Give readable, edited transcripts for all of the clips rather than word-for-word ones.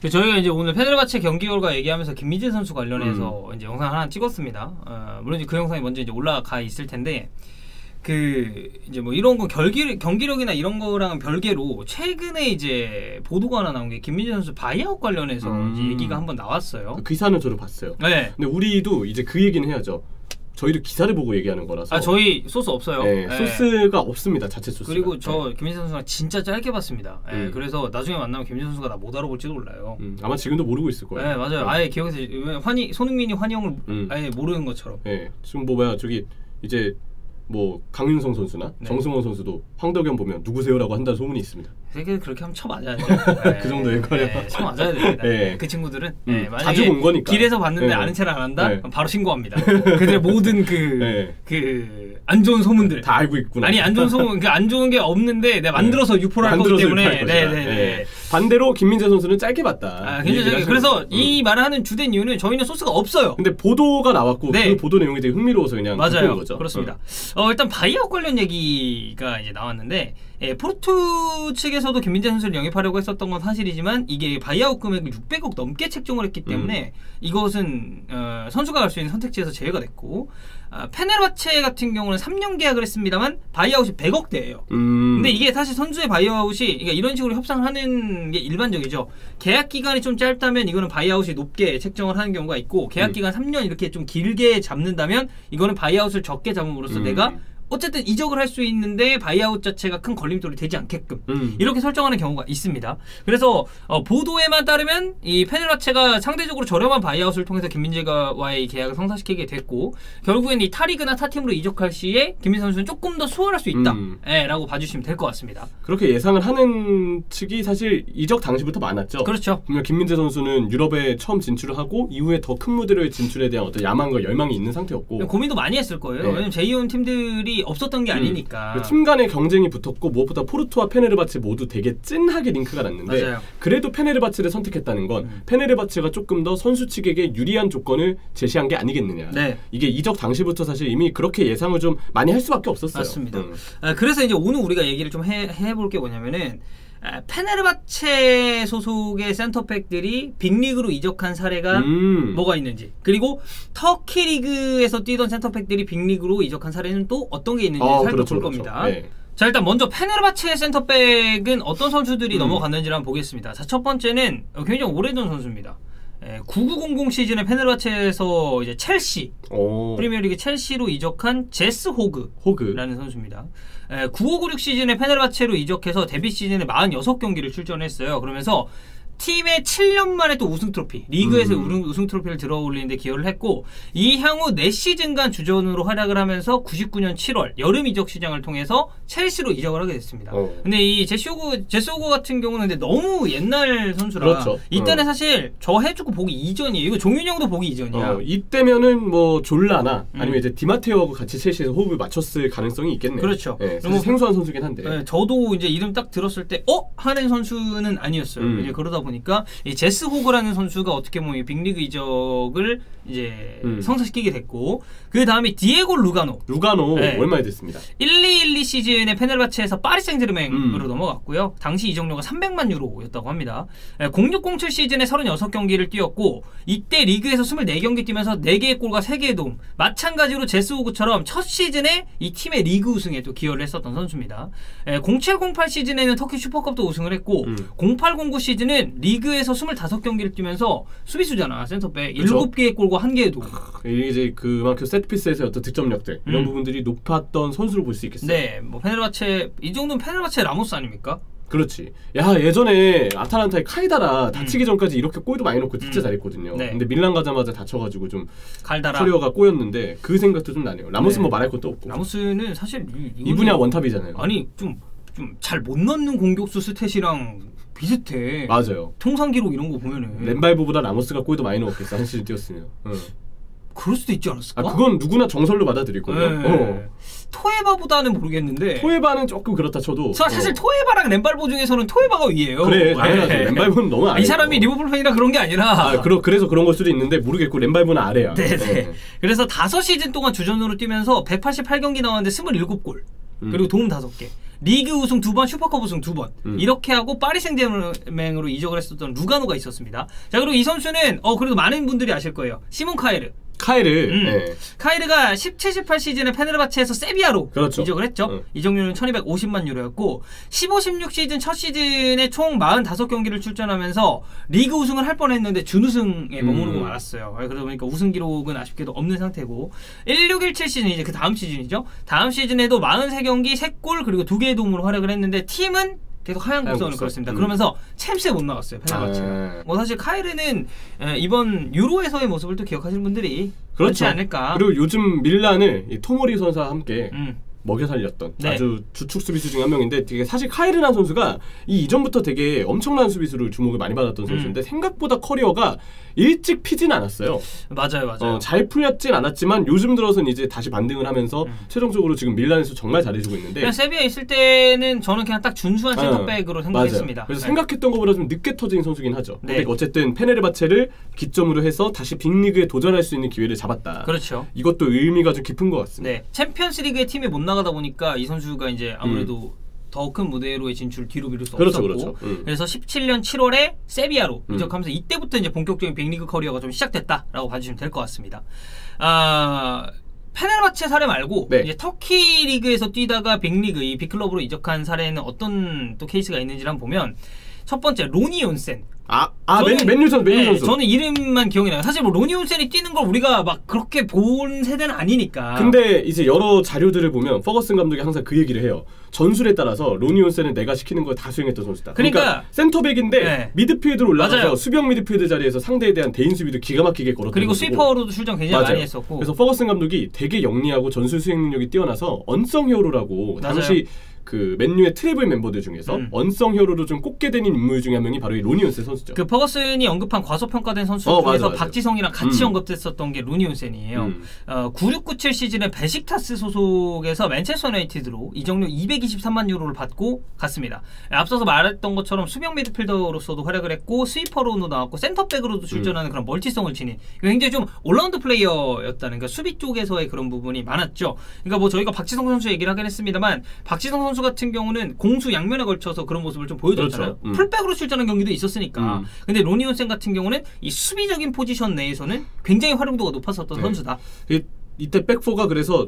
저희가 이제 오늘 페네르바체 경기 결과 얘기하면서 김민재 선수 관련해서 이제 영상 하나 찍었습니다. 물론 그 영상이 먼저 이제 올라가 있을 텐데 이제 뭐 이런 거 경기력이나 이런 거랑은 별개로 최근에 이제 보도가 하나 나온 게 김민재 선수 바이아웃 관련해서 이제 얘기가 한번 나왔어요. 그 기사는 저도 봤어요. 네. 근데 우리도 이제 그 얘기는 해야죠. 저희도 기사를 보고 얘기하는 거라서. 저희 소스 없어요. 네, 네. 소스가 없습니다. 자체 소스가. 그리고 저 김민재 선수가 진짜 짧게 봤습니다. 네, 그래서 나중에 만나면 김민재 선수가 나 못 알아볼지도 몰라요. 아마 지금도 모르고 있을 거예요. 네, 맞아요. 아예 기억에서 손흥민이 환영을 아예 모르는 것처럼. 네, 지금 저기 이제 뭐 강윤성 선수나 정승원 선수도 황덕현 보면 누구세요라고 한다는 소문이 있습니다. 그렇게 하면 쳐맞아야죠. 그 정도의 거예요. 쳐맞아야 됩니다. 그 친구들은 만약에 자주 본 거니까. 길에서 봤는데 아는 체를 안 한다? 바로 신고합니다. 그들의 모든 안 좋은 소문들 다 알고 있구나. 아니 안 좋은 소문, 안 좋은 게 없는데 내가 만들어서 유포를 할 거기 때문에. 반대로 김민재 선수는 짧게 봤다. 굉장히 그래서 이 말을 하는 주된 이유는 저희는 소스가 없어요. 근데 보도가 나왔고 그 보도 내용이 되게 흥미로워서 그냥 맞아요. 거죠. 그렇습니다. 일단 바이아웃 관련 얘기가 이제 나왔는데 포르투 측에서도 김민재 선수를 영입하려고 했었던 건 사실이지만 이게 바이아웃 금액을 600억 넘게 책정을 했기 때문에 이것은 선수가 갈 수 있는 선택지에서 제외가 됐고 페네르바체 같은 경우는 3년 계약을 했습니다만 바이아웃이 100억대예요. 근데 이게 사실 선수의 바이아웃이 그러니까 이런 식으로 협상을 하는 게 일반적이죠. 계약 기간이 좀 짧다면 이거는 바이아웃이 높게 책정을 하는 경우가 있고 계약 기간 3년 이렇게 좀 길게 잡는다면 이거는 바이아웃을 적게 잡음으로써 내가 어쨌든 이적을 할 수 있는데 바이아웃 자체가 큰 걸림돌이 되지 않게끔 이렇게 설정하는 경우가 있습니다. 그래서 보도에만 따르면 이 페네르바체가 상대적으로 저렴한 바이아웃을 통해서 김민재와의 계약을 성사시키게 됐고 결국엔 이 타리그나 타팀으로 이적할 시에 김민재 선수는 조금 더 수월할 수 있다 라고 봐주시면 될 것 같습니다. 그렇게 예상을 하는 측이 사실 이적 당시부터 많았죠. 그렇죠. 분명 김민재 선수는 유럽에 처음 진출을 하고 이후에 더 큰 무대로의 진출에 대한 어떤 야망과 열망이 있는 상태였고 고민도 많이 했을 거예요. 왜냐면 제2온 팀들이 없었던 게 아니니까. 팀 간의 경쟁이 붙었고 무엇보다 포르투와 페네르바체 모두 되게 찐하게 링크가 났는데 맞아요. 그래도 페네르바체를 선택했다는 건 페네르바체가 조금 더 선수 측에게 유리한 조건을 제시한 게 아니겠느냐. 이게 이적 당시부터 사실 이미 그렇게 예상을 좀 많이 할 수밖에 없었어요. 맞습니다. 그래서 이제 오늘 우리가 얘기를 좀 해볼 게 뭐냐면은 페네르바체 소속의 센터백들이 빅리그로 이적한 사례가 뭐가 있는지 그리고 터키 리그에서 뛰던 센터백들이 빅리그로 이적한 사례는 또 어떤 게 있는지 살펴볼 겁니다. 자, 일단 먼저 페네르바체 센터백은 어떤 선수들이 넘어갔는지를 한번 보겠습니다. 자, 첫 번째는 굉장히 오래전 선수입니다. 9900 시즌에 페네르바체에서 이제 첼시 프리미어리그 첼시로 이적한 제스 호그라는 선수입니다. 9596 시즌에 페네르바체로 이적해서 데뷔 시즌에 46경기를 출전했어요. 그러면서 팀의 7년 만에 또 우승 트로피, 리그에서 우승 트로피를 들어올리는데 기여를 했고 이 향후 4시즌간 주전으로 활약을 하면서 99년 7월 여름 이적 시장을 통해서 첼시로 이적을 하게 됐습니다. 근데 이 제스 호그 같은 경우는 근데 너무 옛날 선수라 이때는 사실 저 해주고 보기 이전이에요. 이거 종윤이 형도 보기 이전이야. 이때면은 뭐 졸라나 아니면 이제 디마테오하고 같이 첼시에서 호흡을 맞췄을 가능성이 있겠네요. 그렇죠. 사실 생소한 선수긴 한데. 저도 이제 이름 딱 들었을 때 하는 선수는 아니었어요. 이제 그러다 보니까 이 제스 호그라는 선수가 어떻게 보면 빅리그 이적을 이제 성사시키게 됐고 그 다음에 디에고 루가노 얼마나 됐습니다. 1212 시즌에 페네르바체에서 파리 생제르맹으로 넘어갔고요. 당시 이적료가 300만 유로였다고 합니다. 0607 시즌에 36경기를 뛰었고 이때 리그에서 24경기 뛰면서 4개의 골과 3개의 도움. 마찬가지로 제스 호그처럼 첫 시즌에 이 팀의 리그 우승에 또 기여를 했었던 선수입니다. 0708 시즌에는 터키 슈퍼컵도 우승을 했고 0809 시즌은 리그에서 25경기를 뛰면서 수비수잖아. 센터백. 7개의 골과 1개의 도움. 이제 그만큼 세트피스에서의 어떤 득점력들 이런 부분들이 높았던 선수로 볼 수 있겠어요. 네, 뭐 페네르바체 이 정도면 페네르바체 라모스 아닙니까? 그렇지. 야, 예전에 아탈란타의 카이다라 다치기 전까지 이렇게 골도 많이 넣고 진짜 잘했거든요. 근데 밀란 가자마자 다쳐가지고 좀 커리어가 꼬였는데 그 생각도 좀 나네요. 라모스는 뭐 말할 것도 없고. 라모스는 사실 이 분야 원탑이잖아요. 아니 좀 잘 못 넣는 공격수 스탯이랑 비슷해. 맞아요. 통산 기록 이런 거 보면은 렘발보보다 라모스가 골도 많이 넣었겠어. 한 시즌 뛰었으면. 그럴 수도 있지 않았을까? 그건 누구나 정설로 받아들일 거예요. 토에바보다는 모르겠는데 토에바는 조금 그렇다 쳐도 사실 토에바랑 렘발보 중에서는 토에바가 위에요. 그래, 당연하죠. 렘발보는 너무 아래야. 이 사람이 리버풀 팬이라 그런 게 아니라 그래서 그런 걸 수도 있는데 모르겠고 렘발보는 아래야. 네네. 그래서 5시즌 동안 주전으로 뛰면서 188경기 나왔는데 27골 그리고 도움 5개. 리그 우승 2번, 슈퍼컵 우승 2번 이렇게 하고 파리 생제르맹으로 이적을 했었던 루가노가 있었습니다. 자, 그리고 이 선수는 그래도 많은 분들이 아실 거예요. 시몬 카에르. 네. 카이르가 17-18 시즌에 페네르바체에서 세비야로 그렇죠. 이적을 했죠. 이적료는 1250만 유로였고 15-16 시즌 첫 시즌에 총 45경기를 출전하면서 리그 우승을 할 뻔했는데 준우승에 머무르고 말았어요. 그러다 보니까 우승 기록은 아쉽게도 없는 상태고 16-17 시즌 이제 그 다음 시즌이죠. 다음 시즌에도 43경기 3골 그리고 2개의 도움으로 활약을 했는데 팀은 계속 하향 곡선을 그렸습니다. 그러면서 챔스에 못 나갔어요. 페네르바체가. 사실 카이르는 이번 유로에서의 모습을 또 기억하시는 분들이 그렇지 않을까. 그리고 요즘 밀란을 이 토모리 선수와 함께 먹여 살렸던 아주 주축 수비수 중 한 명인데 되게 사실 카이르란 선수가 이전부터 되게 엄청난 수비수로 주목을 많이 받았던 선수인데 생각보다 커리어가 일찍 피진 않았어요. 맞아요. 잘 풀렸진 않았지만 요즘 들어서는 이제 다시 반등을 하면서 최종적으로 지금 밀란에서 정말 잘해주고 있는데 그냥 세비야에 있을 때는 저는 그냥 딱 준수한 센터백으로 생각했습니다. 그래서 생각했던 것보다 좀 늦게 터진 선수긴 하죠. 근데 어쨌든 페네르바체를 기점으로 해서 다시 빅리그에 도전할 수 있는 기회를 잡았다. 그렇죠. 이것도 의미가 좀 깊은 것 같습니다. 챔피언스리그의 팀에 못 나가다 보니까 이 선수가 이제 아무래도 더 큰 무대로의 진출 뒤로 미룰 수 없었고 그래서 17년 7월에 세비야로 이적하면서 이때부터 이제 본격적인 빅리그 커리어가 좀 시작됐다라고 봐주시면 될 것 같습니다. 페네르바체 사례 말고 이제 터키 리그에서 뛰다가 빅리그 이 빅클럽으로 이적한 사례는 어떤 또 케이스가 있는지를 한번 보면 첫 번째 로니 온센. 맨유 선수. 저는 이름만 기억이 나요. 사실 뭐 로니 온센이 뛰는 걸 우리가 막 그렇게 본 세대는 아니니까. 근데 이제 여러 자료들을 보면 퍼거슨 감독이 항상 그 얘기를 해요. 전술에 따라서 로니 온센은 내가 시키는 걸 다 수행했던 선수다. 그러니까 센터백인데 미드필드로 올라가서 수비형 미드필드 자리에서 상대에 대한 대인 수비도 기가 막히게 걸었던 그리고 스위퍼로도 출전 굉장히 많이 했었고. 그래서 퍼거슨 감독이 되게 영리하고 전술 수행 능력이 뛰어나서 언성 히어로라고 당시 그 맨유의 트래블 멤버들 중에서 언성 히어로로 좀 꼽게 되는 인물 중에 한 명이 바로 이 로니 온센 선수죠. 그 퍼거슨이 언급한 과소평가된 선수 중에서 박지성이랑 같이 언급됐었던 게 로니 온센이에요. 96-97 시즌에 베식타스 소속에서 맨체스터 유나이티드로 이적료 223만 유로를 받고 갔습니다. 앞서서 말했던 것처럼 수비형 미드필더로서도 활약을 했고 스위퍼로도 나왔고 센터백으로도 출전하는 그런 멀티성을 지닌 굉장히 좀 올라운드 플레이어였다는 그러니까 수비 쪽에서의 그런 부분이 많았죠. 그러니까 뭐 저희가 박지성 선수 얘기를 하긴 했습니다만 박지성 선수 같은 경우는 공수 양면에 걸쳐서 그런 모습을 좀 보여줬잖아요. 풀백으로 출전한 경기도 있었으니까. 근데 로니 온센 같은 경우는 이 수비적인 포지션 내에서는 굉장히 활용도가 높았었던 선수다. 이때 백포가 그래서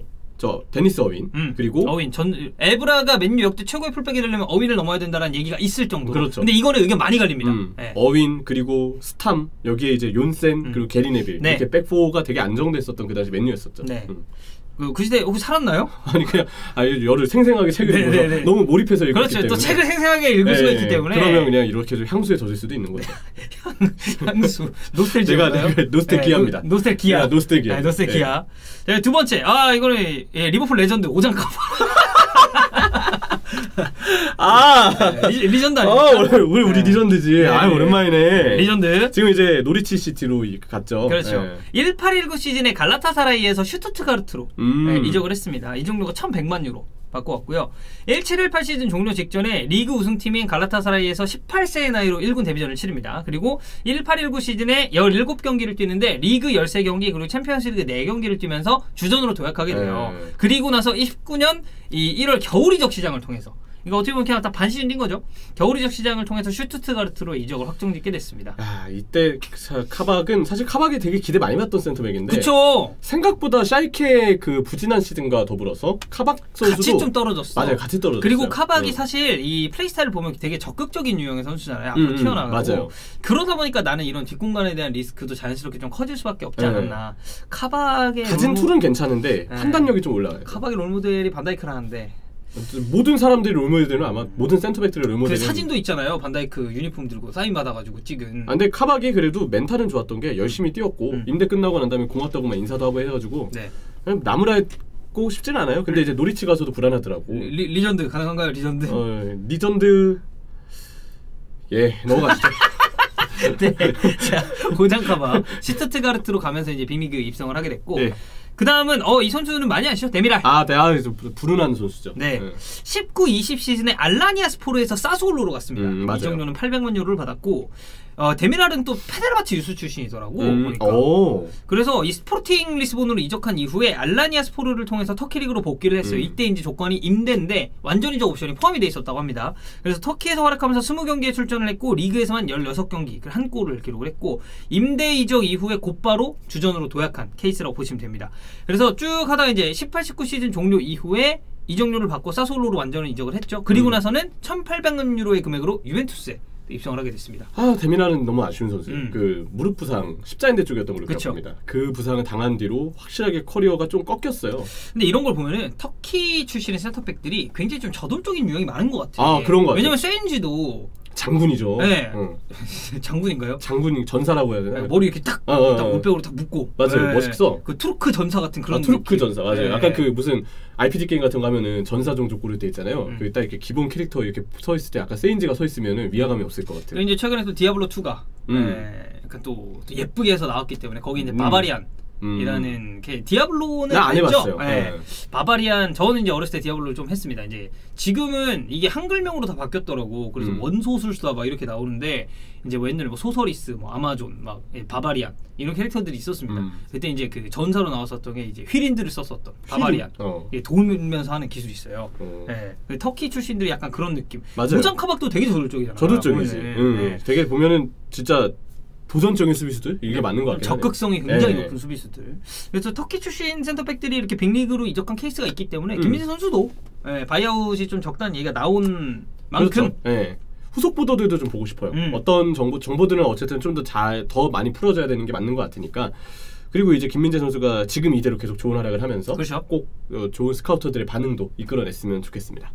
데니스 어윈 그리고 어윈 에브라가 맨유 역대 최고의 풀백이 되려면 어윈을 넘어야 된다는 얘기가 있을 정도. 그렇죠. 근데 이거는 의견 많이 갈립니다. 어윈 그리고 스탐 여기에 이제 욕센 그리고 게리 네빌 이렇게 백포가 되게 안정됐었던 그 당시 맨유였었죠. 그 시대에 혹시 살았나요? 아니 그냥 열을 생생하게 책을 읽어서 너무 몰입해서 읽었기 때문에. 또 책을 생생하게 읽을 수가 있기 때문에. 그러면 그냥 이렇게 좀 향수에 젖을 수도 있는 거죠. 향수. 노스텔지아인가요? 제가 노스텔기아입니다. 노스텔기아. 노스텔기아. 두 번째. 이거는 리버풀 레전드 오장카바. 리전드 아닙니까? 우리 리전드지. 오랜만이네. 리전드. 지금 이제 노리치 시티로 갔죠. 그렇죠. 18-19 시즌에 갈라타사라이에서 슈투트가르트로 이적을 했습니다. 이적료가 1,100만 유로 받고 왔고요. 17-18 시즌 종료 직전에 리그 우승팀인 갈라타사라이에서 18세의 나이로 1군 데뷔전을 치릅니다. 그리고 18-19 시즌에 17경기를 뛰는데 리그 13경기 그리고 챔피언스리그 4경기를 뛰면서 주전으로 도약하게 돼요. 그리고 나서 19년 1월 겨울 이적 시장을 통해서 이거 어떻게 보면 그냥 다 반시즌 뛴 거죠. 겨울 이적 시장을 통해서 슈투트가르트로 이적을 확정짓게 됐습니다. 이때 카박은 사실 카박이 되게 기대 많이 받던 센터백인데 그쵸. 생각보다 샤이케의 그 부진한 시즌과 더불어서 카박 선수도 같이 좀 떨어졌어. 맞아요. 같이 떨어졌어요. 그리고 카박이 사실 이 플레이 스타일을 보면 되게 적극적인 유형의 선수잖아요. 앞으로 튀어나가고. 맞아요. 그러다 보니까 나는 이런 뒷공간에 대한 리스크도 자연스럽게 좀 커질 수밖에 없지 않았나. 카박의 가진 툴은 괜찮은데 판단력이 좀 올라가요. 카박의 롤모델이 반다이크라는데 모든 사람들이 롤모델은 아마 모든 센터백들의 롤모델은 그 사진도 있잖아요. 반다이크 유니폼 들고 사인 받아가지고 찍은. 근데 카박이 그래도 멘탈은 좋았던 게 열심히 뛰었고 임대 끝나고 난 다음에 고맙다고만 인사도 하고 해가지고 그냥 나무라고 싶진 않아요. 근데 이제 노리치 가서도 불안하더라고. 리전드 가능한가요? 리전드? 리전드 넘어가시죠. 자, 고장카박 슈투트가르트로 가면서 이제 빅리그 입성을 하게 됐고 그 다음은 이 선수는 많이 아시죠? 데미랄. 좀 불운한 선수죠. 19-20 시즌에 알라니아 스포르에서 사솔로로 갔습니다. 이적료는 800만 유로를 받았고 데미랄은 또 페네르바체 유스 출신이더라고 보니까. 그래서 이 스포팅 리스본으로 이적한 이후에 알라니아 스포르를 통해서 터키 리그로 복귀를 했어요. 이때 이제 조건이 임대인데 완전 이적 옵션이 포함이 돼 있었다고 합니다. 그래서 터키에서 활약하면서 20경기에 출전을 했고 리그에서만 16경기 한 골을 기록을 했고 임대 이적 이후에 곧바로 주전으로 도약한 케이스라고 보시면 됩니다. 그래서 쭉 하다가 이제 18-19 시즌 종료 이후에 이적료를 받고 사솔로로 완전히 이적을 했죠. 그리고 나서는 1,800만 유로의 금액으로 유벤투스에 입성을 하게 됐습니다. 데미랄은 너무 아쉬운 선수예요. 그 무릎 부상, 십자인대 쪽이었던 걸로 기억합니다. 그 부상을 당한 뒤로 확실하게 커리어가 좀 꺾였어요. 근데 이런 걸 보면은 터키 출신의 센터백들이 굉장히 좀 저돌적인 유형이 많은 것 같아요. 그런 것 같아요. 왜냐면 세인지도 장군이죠. 네. 장군인가요? 장군 전사라고 해야 되나? 머리 이렇게 딱 올백으로 딱 묶고. 맞아요. 네. 멋있어. 그 투르크 전사 같은 그런 투르크 전사 맞아요. 네. 약간 그 무슨 RPG 게임 같은 거 하면은 전사 종족 고를 때 있잖아요. 그 딱 이렇게 기본 캐릭터 이렇게 서 있을 때 약간 세인지가 서 있으면은 위화감이 없을 것 같아요. 그리고 이제 최근에 또 디아블로 2가 약간 또 예쁘게 해서 나왔기 때문에 거기 이제 바바리안 이라는 디아블로는 안 해봤어요. 네. 바바리안 저는 이제 어렸을 때 디아블로를 좀 했습니다. 이제 지금은 이게 한글명으로 다 바뀌었더라고. 그래서 원소술사 막 이렇게 나오는데 이제 옛날에 뭐 소서리스, 뭐 아마존, 막 바바리안 이런 캐릭터들이 있었습니다. 그때 이제 그 전사로 나왔었던 게 이제 휘린들을 썼었던 바바리안. 돌면서 하는 기술이 있어요. 네. 그 터키 출신들이 약간 그런 느낌. 모장 카박도 되게 저돌적이잖아. 저돌적이지. 되게 보면은 진짜 도전적인 수비수들? 이게 맞는 것 같아요. 적극성이 굉장히 높은 수비수들. 그래서 터키 출신 센터백들이 이렇게 빅리그로 이적한 케이스가 있기 때문에 김민재 선수도 바이아웃이 좀 적다는 얘기가 나온 만큼 그렇죠. 후속 보도들도 좀 보고 싶어요. 어떤 정보들은 어쨌든 좀 더 많이 풀어져야 되는 게 맞는 것 같으니까. 그리고 이제 김민재 선수가 지금 이대로 계속 좋은 활약을 하면서 그렇죠. 꼭 좋은 스카우터들의 반응도 이끌어냈으면 좋겠습니다.